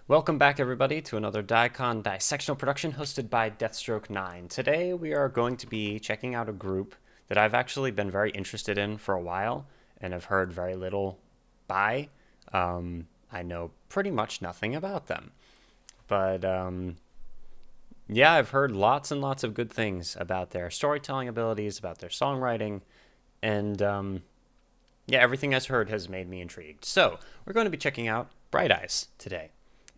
Welcome back, everybody, to another Dicon dissectional production hosted by Deathstroke9. Today, we are going to be checking out a group that I've actually been very interested in for a while and have heard very little by. I know pretty much nothing about them. But, yeah, I've heard lots and lots of good things about their storytelling abilities, about their songwriting, and, yeah, everything I've heard has made me intrigued. So, we're going to be checking out Bright Eyes today.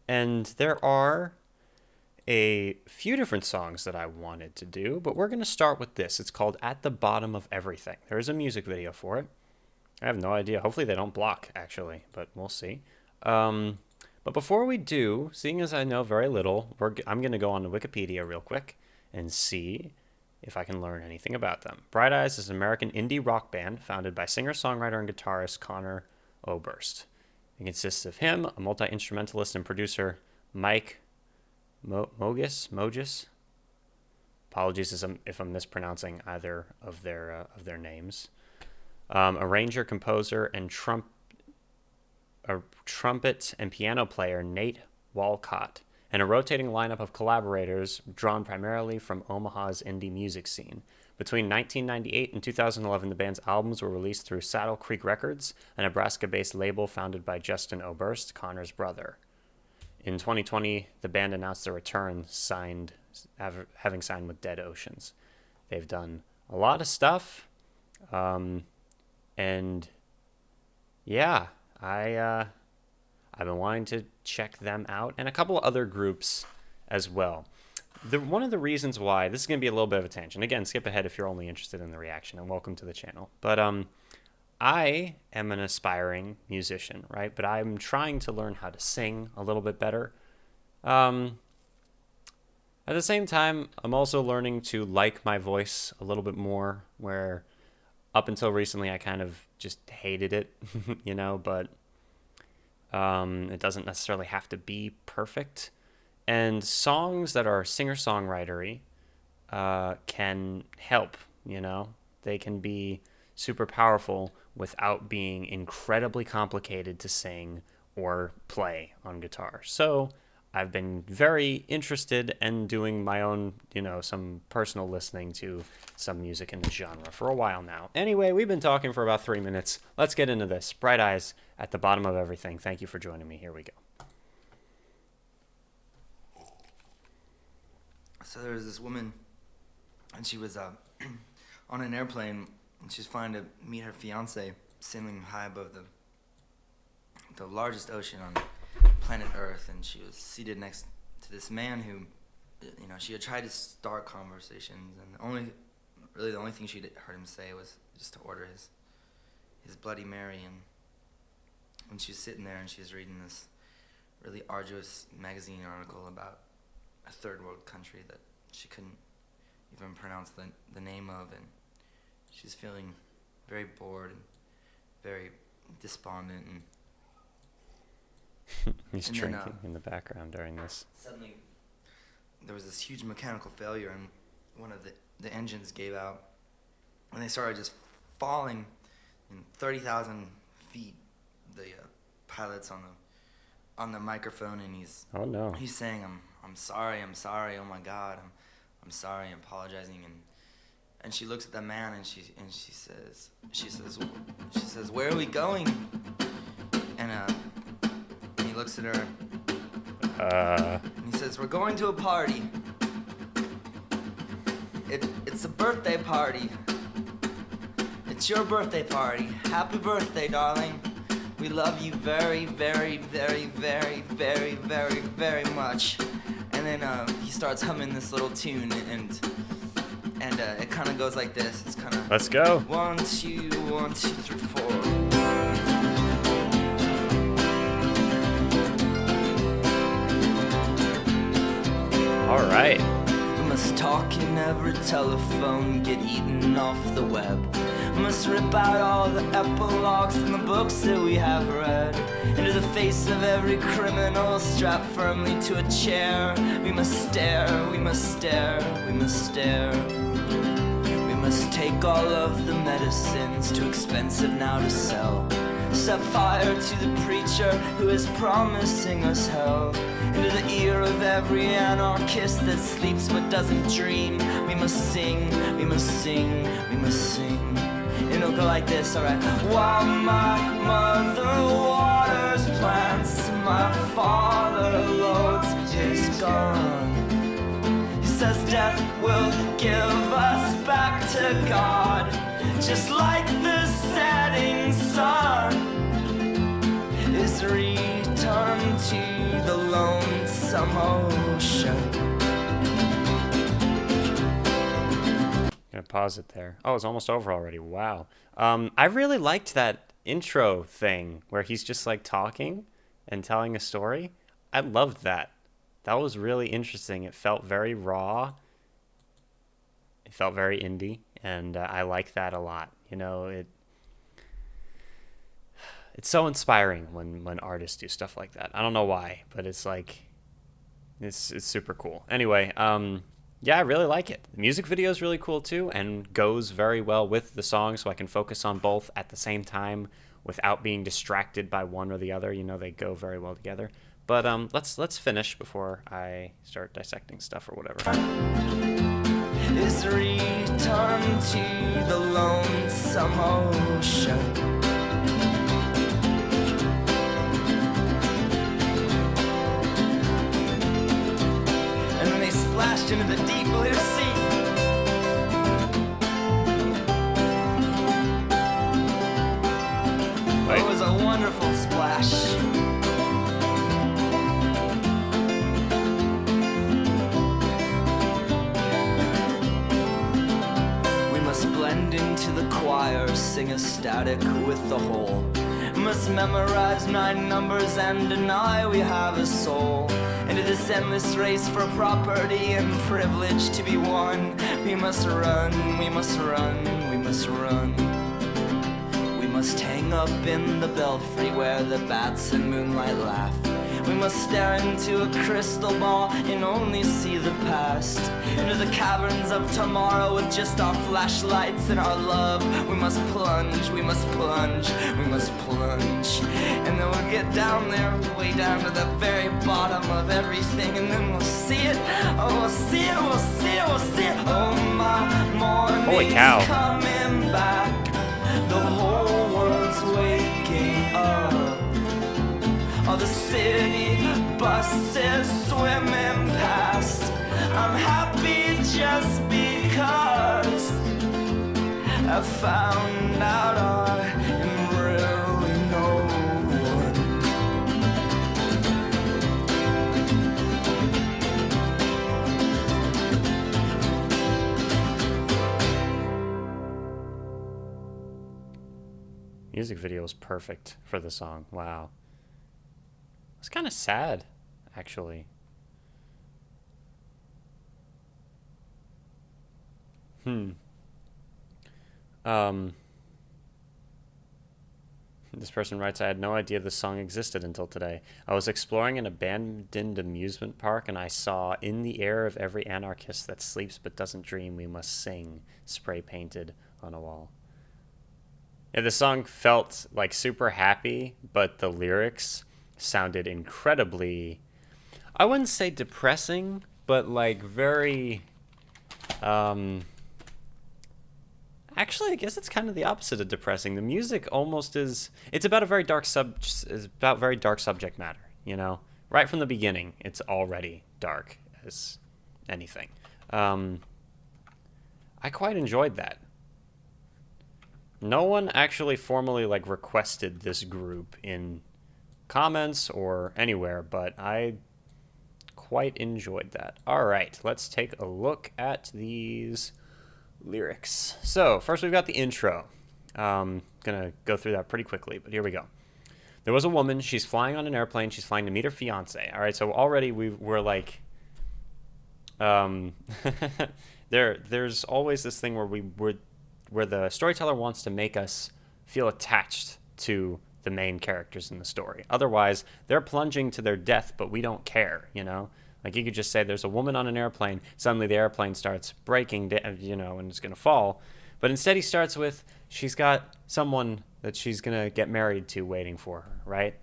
And there are a few different songs that I wanted to do, but we're going to start with this. It's called At the Bottom of Everything. There is a music video for it. I have no idea. Hopefully they don't block, actually, but we'll see. But before we do, seeing as I know very little, I'm going to go on to Wikipedia real quick and see if I can learn anything about them. Bright Eyes is an American indie rock band founded by singer-songwriter and guitarist Connor Oberst. It consists of him, a multi-instrumentalist and producer, Mike Mogis. Apologies if I'm mispronouncing either of their names. Arranger, composer, and trumpet and piano player Nate Walcott, and a rotating lineup of collaborators drawn primarily from Omaha's indie music scene. Between 1998 and 2011, the band's albums were released through Saddle Creek Records, a Nebraska-based label founded by Justin Oberst, Connor's brother. In 2020, the band announced their return, having signed with Dead Oceans. They've done a lot of stuff, and yeah, I've been wanting to check them out, and a couple of other groups as well. One of the reasons why, this is going to be a little bit of a tangent. Again, skip ahead if you're only interested in the reaction, and welcome to the channel. But I am an aspiring musician, right? But I'm trying to learn how to sing a little bit better. At the same time, I'm also learning to like my voice a little bit more, where up until recently I kind of just hated it, but it doesn't necessarily have to be perfect. And songs that are singer-songwritery can help, They can be super powerful without being incredibly complicated to sing or play on guitar. So I've been very interested in doing my own, some personal listening to some music in the genre for a while now. Anyway, we've been talking for about 3 minutes. Let's get into this. Bright Eyes, At the Bottom of Everything. Thank you for joining me. Here we go. So there was this woman, and she was on an airplane, and she was flying to meet her fiance, sailing high above the largest ocean on planet Earth, and she was seated next to this man who, she had tried to start conversations, and the only thing she'd heard him say was just to order his Bloody Mary, and she was sitting there, and she was reading this really arduous magazine article about a third world country that she couldn't even pronounce the name of, and she's feeling very bored and very despondent, He's drinking in the background during this. Suddenly there was this huge mechanical failure, and one of the engines gave out, and they started just falling in 30,000 feet. The pilot's on the microphone, and he's saying, I'm sorry, oh my God, I'm sorry, I'm apologizing, and she looks at the man, and she says, where are we going? And he looks at her, and he says, we're going to a party. It's a birthday party. It's your birthday party. Happy birthday, darling. We love you very, very, very, very, very, very, very much. And then he starts humming this little tune, and it kind of goes like this. It's kind of, let's go. 1, 2, 1, 2, 3, 4. All right. We must talk in every telephone, get eaten off the web. We must rip out all the epilogues from the books that we have read. Into the face of every criminal, strapped firmly to a chair. We must stare, we must stare, we must stare. We must take all of the medicines, too expensive now to sell. Set fire to the preacher who is promising us hell. Into the ear of every anarchist that sleeps but doesn't dream. We must sing, we must sing, we must sing. And it'll go like this, alright. While my mother waters plants, my father loads his gun. He says death will give us back to God, just like the setting sun is returned to the lonesome ocean. Gonna pause it there. Oh, it's almost over already. Wow. I really liked that intro thing where he's just like talking and telling a story. I loved that. That was really interesting. It felt very raw. It felt very indie, and I like that a lot. You know, it's so inspiring when artists do stuff like that. I don't know why, but it's like it's super cool. Anyway, yeah, I really like it. The music video is really cool too, and goes very well with the song, so I can focus on both at the same time without being distracted by one or the other. You know, they go very well together. But let's finish before I start dissecting stuff or whatever. Is returned to the lonesome ocean. And then they splashed into the deep blue sea. Wait. It was a wonderful splash. Blend into the choir, sing ecstatic with the whole. Must memorize 9 numbers and deny we have a soul. Into this endless race for property and privilege to be won. We must run, we must run, we must run. We must hang up in the belfry where the bats and moonlight laugh. We must stare into a crystal ball and only see the past. Into the caverns of tomorrow with just our flashlights and our love. We must plunge, we must plunge, we must plunge. And then we'll get down there, way down to the very bottom of everything. And then we'll see it, oh we'll see it, we'll see it, we'll see it. Oh my morning's coming back. The whole world's waking up. All the city buses swimming past. I'm happy just because I found out I am really no one. Music video was perfect for the song. Wow. It's kind of sad, actually. This person writes, I had no idea this song existed until today. I was exploring an abandoned amusement park and I saw in the air of every anarchist that sleeps but doesn't dream, we must sing, spray painted on a wall. Yeah, the song felt like super happy, but the lyrics sounded incredibly, I wouldn't say depressing, but like very, actually I guess it's kind of the opposite of depressing. The music almost is, it's about a very dark subject matter, you know? Right from the beginning, it's already dark as anything. I quite enjoyed that. No one actually formally like requested this group in comments or anywhere, but I quite enjoyed that. All right, let's take a look at these lyrics. So first we've got the intro. Gonna go through that pretty quickly, but here we go. There was a woman, she's flying on an airplane, she's flying to meet her fiance. All right, so already we're like, there's always this thing where the storyteller wants to make us feel attached to the main characters in the story. Otherwise, they're plunging to their death, but we don't care, you know? Like, you could just say there's a woman on an airplane, suddenly the airplane starts breaking, you know, and it's going to fall. But instead he starts with, she's got someone that she's going to get married to waiting for her, right?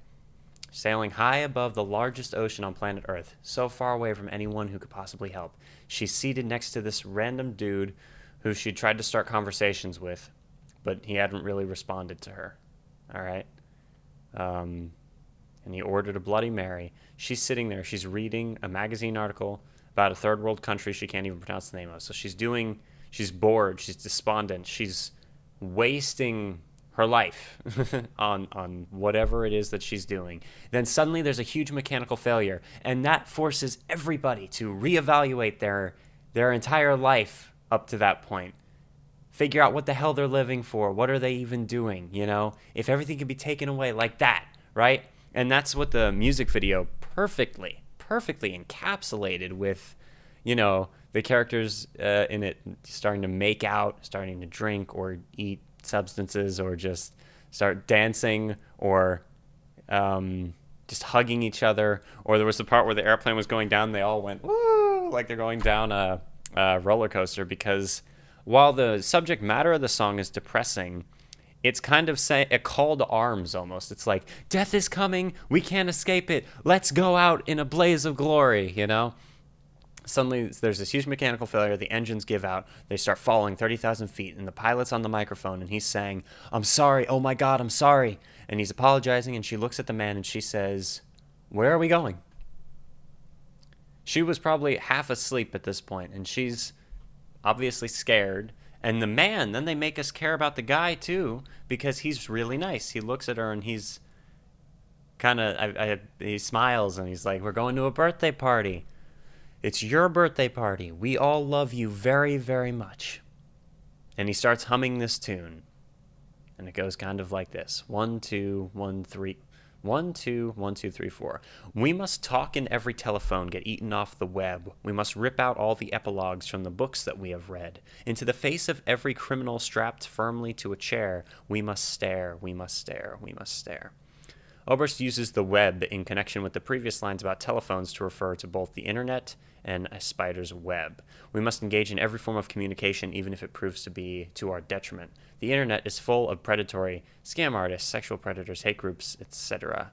Sailing high above the largest ocean on planet Earth, so far away from anyone who could possibly help. She's seated next to this random dude who she tried to start conversations with, but he hadn't really responded to her. All right? And he ordered a Bloody Mary. She's sitting there. She's reading a magazine article about a third world country she can't even pronounce the name of. So she's bored. She's despondent. She's wasting her life on whatever it is that she's doing. Then suddenly there's a huge mechanical failure, and that forces everybody to reevaluate their entire life up to that point. Figure out what the hell they're living for. What are they even doing, you know? If everything could be taken away like that, right? And that's what the music video perfectly encapsulated with, you know, the characters in it starting to make out, starting to drink or eat substances, or just start dancing, or just hugging each other. Or there was the part where the airplane was going down, they all went woo, like they're going down a roller coaster, because while the subject matter of the song is depressing, it's kind of a call to arms almost. It's like, death is coming, we can't escape it, let's go out in a blaze of glory, you know? Suddenly, there's this huge mechanical failure. The engines give out. They start falling 30,000 feet, and the pilot's on the microphone, and he's saying, "I'm sorry. Oh, my God, I'm sorry." And he's apologizing, and she looks at the man, and she says, "Where are we going?" She was probably half asleep at this point, and she's obviously scared. And the man, then they make us care about the guy, too, because he's really nice. He looks at her, and he's kind of, he smiles, and he's like, "We're going to a birthday party. It's your birthday party. We all love you very, very much." And he starts humming this tune. And it goes kind of like this. 1, 2, 1, 3. 1, 2, 1, 2, 3, 4. We must talk in every telephone, get eaten off the web. We must rip out all the epilogues from the books that we have read. Into the face of every criminal strapped firmly to a chair, we must stare, we must stare, we must stare. Oberst uses the web in connection with the previous lines about telephones to refer to both the internet and a spider's web. We must engage in every form of communication, even if it proves to be to our detriment. The internet is full of predatory scam artists, sexual predators, hate groups, etc.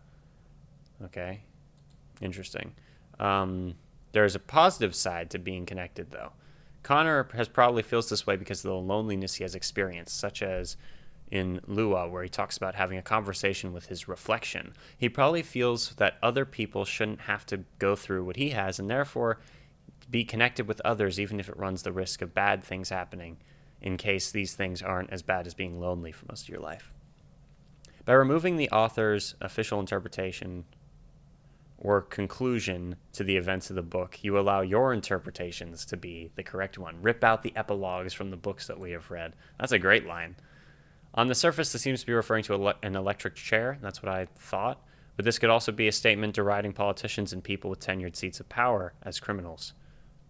Okay, interesting. There's a positive side to being connected, though. Connor probably feels this way because of the loneliness he has experienced, such as in Lua, where he talks about having a conversation with his reflection. He probably feels that other people shouldn't have to go through what he has, and therefore be connected with others, even if it runs the risk of bad things happening, in case these things aren't as bad as being lonely for most of your life. By removing the author's official interpretation or conclusion to the events of the book, you allow your interpretations to be the correct one. Rip out the epilogues from the books that we have read. That's a great line. On the surface, this seems to be referring to an electric chair. That's what I thought. But this could also be a statement deriding politicians and people with tenured seats of power as criminals.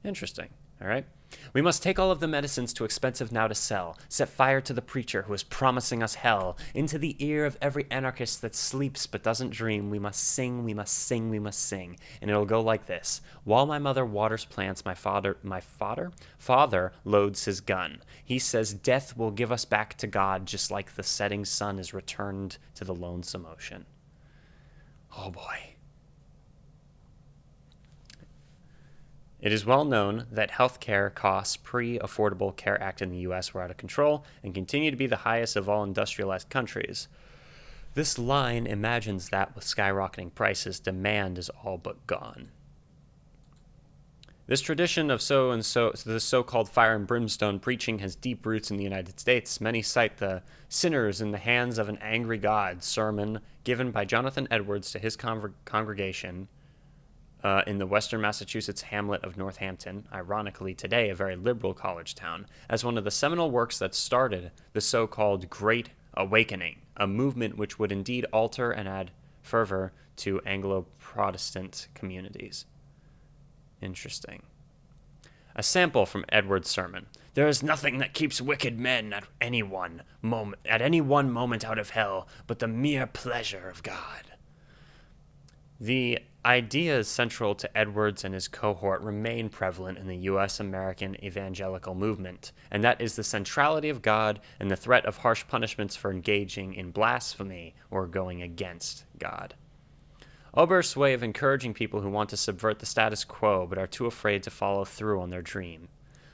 Interesting. All right. We must take all of the medicines too expensive now to sell, set fire to the preacher who is promising us hell, into the ear of every anarchist that sleeps but doesn't dream. We must sing, we must sing, we must sing. And it'll go like this. While my mother waters plants, my father loads his gun. He says death will give us back to God, just like the setting sun is returned to the lonesome ocean. Oh boy. It is well known that healthcare costs pre-Affordable Care Act in the U.S. were out of control and continue to be the highest of all industrialized countries. This line imagines that with skyrocketing prices, demand is all but gone. This tradition of the so-called fire and brimstone preaching has deep roots in the United States. Many cite the "Sinners in the Hands of an Angry God" sermon given by Jonathan Edwards to his congregation in the western Massachusetts hamlet of Northampton, ironically today a very liberal college town, as one of the seminal works that started the so-called Great Awakening, a movement which would indeed alter and add fervor to Anglo-Protestant communities. Interesting. A sample from Edwards' sermon. There is nothing that keeps wicked men at any one moment out of hell but the mere pleasure of God. The Ideas central to Edwards and his cohort remain prevalent in the U.S. American evangelical movement, and that is the centrality of God and the threat of harsh punishments for engaging in blasphemy or going against God. Oberst's way of encouraging people who want to subvert the status quo but are too afraid to follow through on their dream.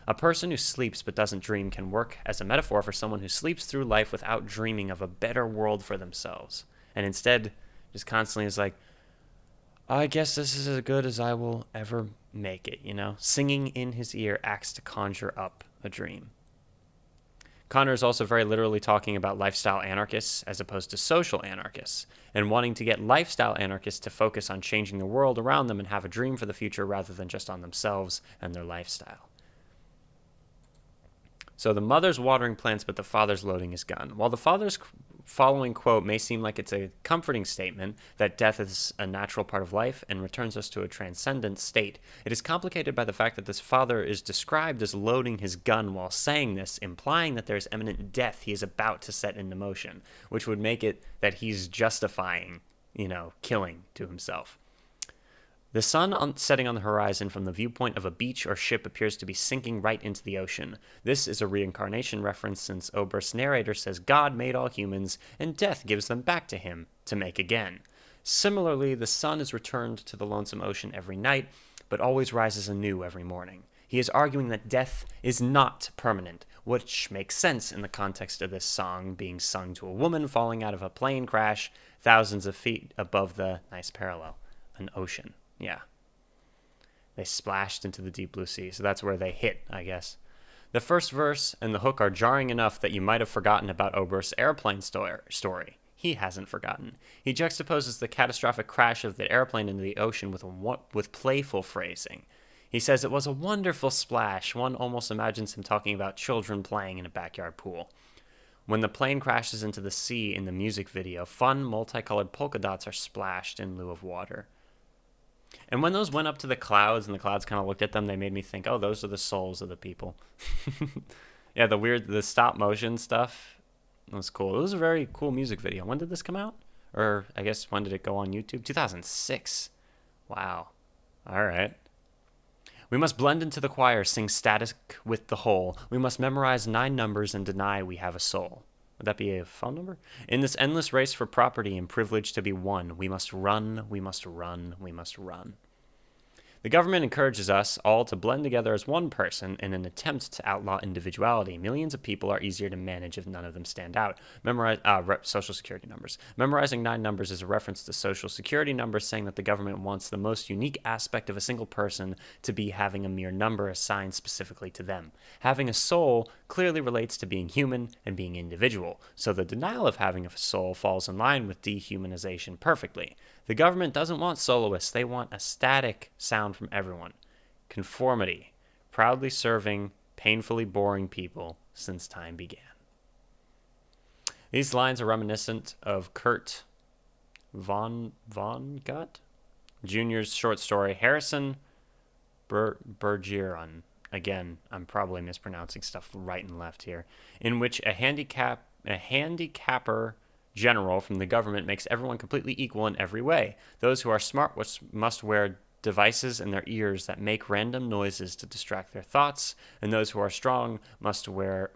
A person who sleeps but doesn't dream can work as a metaphor for someone who sleeps through life without dreaming of a better world for themselves, and instead just constantly is like, I guess this is as good as I will ever make it, Singing in his ear acts to conjure up a dream. Connor is also very literally talking about lifestyle anarchists as opposed to social anarchists, and wanting to get lifestyle anarchists to focus on changing the world around them and have a dream for the future rather than just on themselves and their lifestyle. So the mother's watering plants, but the father's loading his gun. While the father's following quote may seem like it's a comforting statement that death is a natural part of life and returns us to a transcendent state, it is complicated by the fact that this father is described as loading his gun while saying this, implying that there is imminent death he is about to set into motion, which would make it that he's justifying, killing to himself. The sun setting on the horizon from the viewpoint of a beach or ship appears to be sinking right into the ocean. This is a reincarnation reference since Oberst's narrator says God made all humans and death gives them back to him to make again. Similarly, the sun is returned to the lonesome ocean every night, but always rises anew every morning. He is arguing that death is not permanent, which makes sense in the context of this song being sung to a woman falling out of a plane crash thousands of feet above the, nice parallel, an ocean. Yeah. They splashed into the deep blue sea, so that's where they hit, I guess. The first verse and the hook are jarring enough that you might have forgotten about Oberst's airplane story. He hasn't forgotten. He juxtaposes the catastrophic crash of the airplane into the ocean with playful phrasing. He says it was a wonderful splash. One almost imagines him talking about children playing in a backyard pool. When the plane crashes into the sea in the music video, fun, multicolored polka dots are splashed in lieu of water. And when those went up to the clouds and the clouds kind of looked at them, they made me think, oh, those are the souls of the people. Yeah, the stop motion stuff was cool. It was a very cool music video. When did this come out? Or I guess when did it go on YouTube? 2006. Wow. All right. We must blend into the choir, sing static with the whole. We must memorize 9 numbers and deny we have a soul. Would that be a phone number? In this endless race for property and privilege to be won, we must run, we must run, we must run. The government encourages us all to blend together as one person in an attempt to outlaw individuality. Millions of people are easier to manage if none of them stand out. Memorize Social Security numbers. Memorizing 9 numbers is a reference to Social Security numbers, saying that the government wants the most unique aspect of a single person to be having a mere number assigned specifically to them. Having a soul clearly relates to being human and being individual, so the denial of having a soul falls in line with dehumanization perfectly. The government doesn't want soloists. They want a static sound from everyone. Conformity, proudly serving painfully boring people since time began. These lines are reminiscent of Kurt Vonnegut Jr.'s short story Harrison Bergeron. Again, I'm probably mispronouncing stuff right and left here, in which a handicapper general from the government makes everyone completely equal in every way. Those who are smart must wear devices in their ears that make random noises to distract their thoughts, and those who are strong must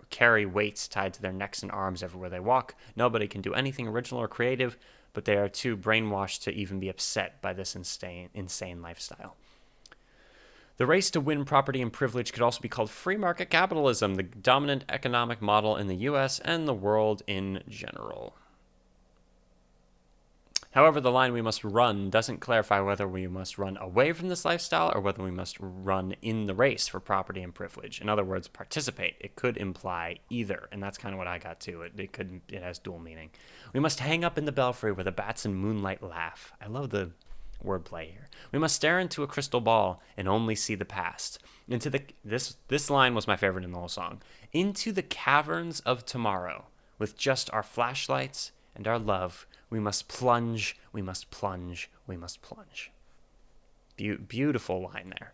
carry weights tied to their necks and arms everywhere they walk. Nobody can do anything original or creative, but they are too brainwashed to even be upset by this insane lifestyle. The race to win property and privilege could also be called free market capitalism, the dominant economic model in the U.S. and the world in general. However, the line "we must run" doesn't clarify whether we must run away from this lifestyle or whether we must run in the race for property and privilege. In other words, participate. It could imply either, and that's kind of what I got to. It has dual meaning. We must hang up in the belfry where the bats in moonlight laugh. I love the wordplay here. We must stare into a crystal ball and only see the past. This line was my favorite in the whole song. Into the caverns of tomorrow, with just our flashlights and our love, we must plunge, we must plunge, we must plunge. Beautiful line there.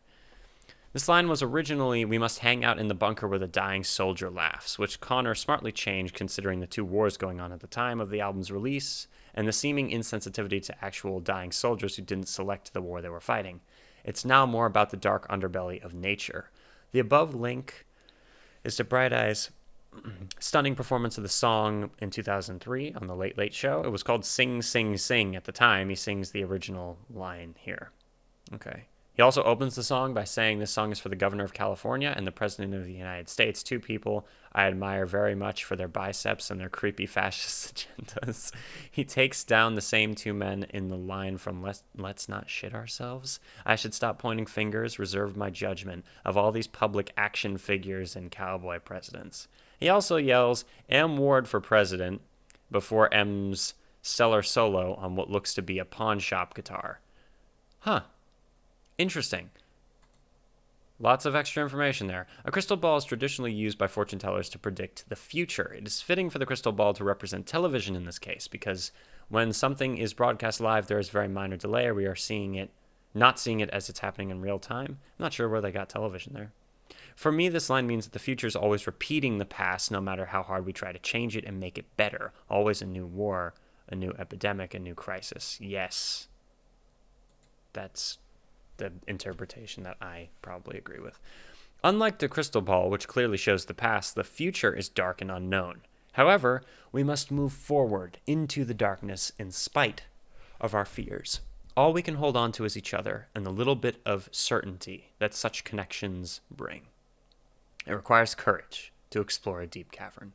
This line was originally, "We must hang out in the bunker where the dying soldier laughs," which Connor smartly changed considering the two wars going on at the time of the album's release and the seeming insensitivity to actual dying soldiers who didn't select the war they were fighting. It's now more about the dark underbelly of nature. The above link is to Bright Eyes' stunning performance of the song in 2003 on The Late Late Show. It was called Sing, Sing, Sing at the time. He sings the original line here. Okay. He also opens the song by saying this song is for the governor of California and the president of the United States, two people I admire very much for their biceps and their creepy fascist agendas. He takes down the same two men in the line from Let's Not Shit Ourselves. I should stop pointing fingers, reserve my judgment of all these public action figures and cowboy presidents. He also yells, M. Ward for president, before M's stellar solo on what looks to be a pawn shop guitar. Huh. Interesting. Lots of extra information there. A crystal ball is traditionally used by fortune tellers to predict the future. It is fitting for the crystal ball to represent television in this case, because when something is broadcast live, there is very minor delay, or we are not seeing it as it's happening in real time. I'm not sure where they got television there. For me, this line means that the future is always repeating the past, no matter how hard we try to change it and make it better. Always a new war, a new epidemic, a new crisis. Yes. That's the interpretation that I probably agree with. Unlike the crystal ball, which clearly shows the past, the future is dark and unknown. However, we must move forward into the darkness in spite of our fears. All we can hold on to is each other and the little bit of certainty that such connections bring. It requires courage to explore a deep cavern.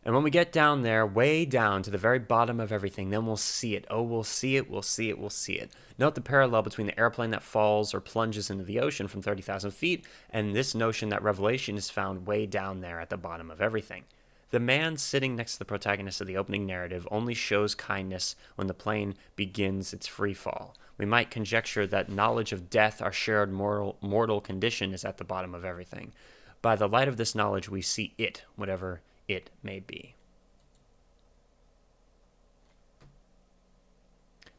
And when we get down there, way down to the very bottom of everything, then we'll see it. Oh, we'll see it, we'll see it, we'll see it. Note the parallel between the airplane that falls or plunges into the ocean from 30,000 feet and this notion that revelation is found way down there at the bottom of everything. The man sitting next to the protagonist of the opening narrative only shows kindness when the plane begins its free fall. We might conjecture that knowledge of death, our shared mortal condition, is at the bottom of everything. By the light of this knowledge, we see it, whatever it may be.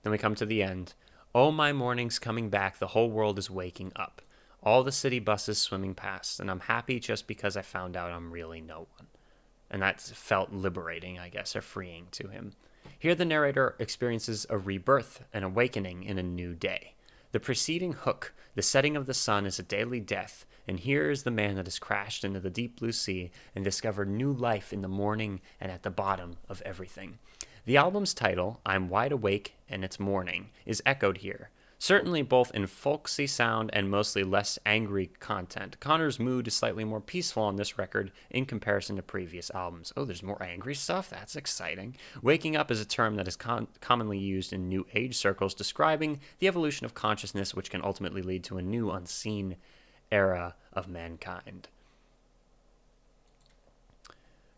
Then we come to the end. Oh, my morning's coming back. The whole world is waking up. All the city buses swimming past, and I'm happy just because I found out I'm really no one. And that felt liberating, I guess, or freeing to him. Here the narrator experiences a rebirth, an awakening in a new day. The preceding hook, the setting of the sun, is a daily death, and here is the man that has crashed into the deep blue sea and discovered new life in the morning and at the bottom of everything. The album's title, I'm Wide Awake and It's Morning, is echoed here. Certainly both in folksy sound and mostly less angry content. Connor's mood is slightly more peaceful on this record in comparison to previous albums. Oh, there's more angry stuff? That's exciting. Waking up is a term that is commonly used in New Age circles describing the evolution of consciousness, which can ultimately lead to a new unseen era of mankind.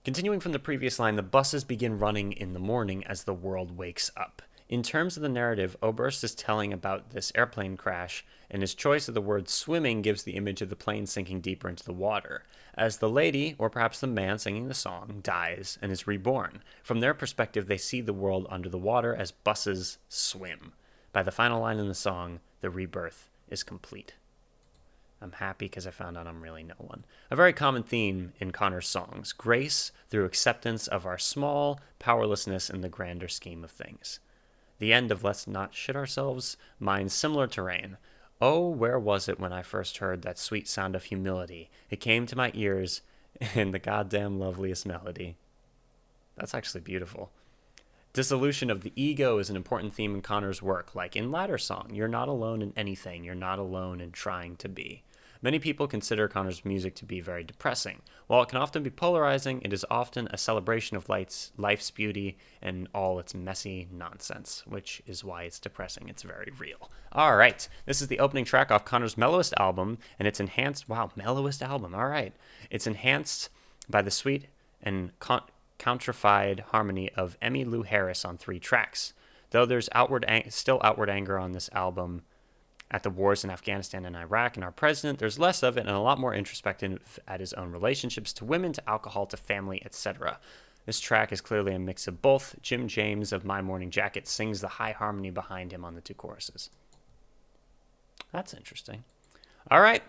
Continuing from the previous line, the buses begin running in the morning as the world wakes up. In terms of the narrative, Oberst is telling about this airplane crash, and his choice of the word swimming gives the image of the plane sinking deeper into the water, as the lady, or perhaps the man singing the song, dies and is reborn. From their perspective, they see the world under the water as buses swim. By the final line in the song, the rebirth is complete. I'm happy because I found out I'm really no one. A very common theme in Connor's songs, grace through acceptance of our small powerlessness in the grander scheme of things. The end of Let's Not Shit Ourselves mines similar terrain. Oh, where was it when I first heard that sweet sound of humility? It came to my ears in the goddamn loveliest melody. That's actually beautiful. Dissolution of the ego is an important theme in Connor's work, like in Ladder Song. You're not alone in anything. You're not alone in trying to be. Many people consider Connor's music to be very depressing. While it can often be polarizing, it is often a celebration of life's beauty and all its messy nonsense, which is why it's depressing. It's very real. All right, this is the opening track off Connor's mellowest album, and it's enhanced. Wow, mellowest album. All right. It's enhanced by the sweet and countrified harmony of Emmylou Harris on 3 tracks. Though there's still outward anger on this album at the wars in Afghanistan and Iraq and our president, there's less of it and a lot more introspective at his own relationships to women, to alcohol, to family, etc. This track is clearly a mix of both. Jim James of My Morning Jacket sings the high harmony behind him on the 2 choruses. That's interesting. All right.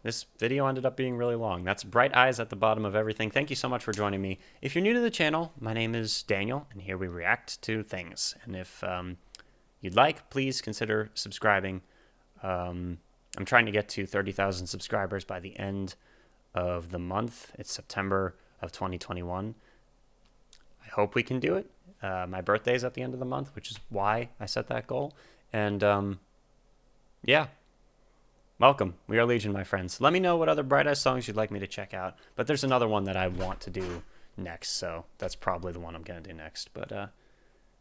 this video ended up being really long. That's bright eyes at the bottom of everything. Thank you so much for joining me. If you're new to the channel, my name is Daniel, and here we react to things. And if you'd like, please consider subscribing. I'm trying to get to 30,000 subscribers by the end of the month. It's September of 2021. I hope we can do it. My birthday's at the end of the month, which is why I set that goal. And yeah, welcome. We are Legion, my friends. Let me know what other Bright Eyes songs you'd like me to check out. But there's another one that I want to do next, so that's probably the one I'm going to do next. But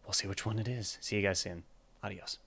we'll see which one it is. See you guys soon. Adios.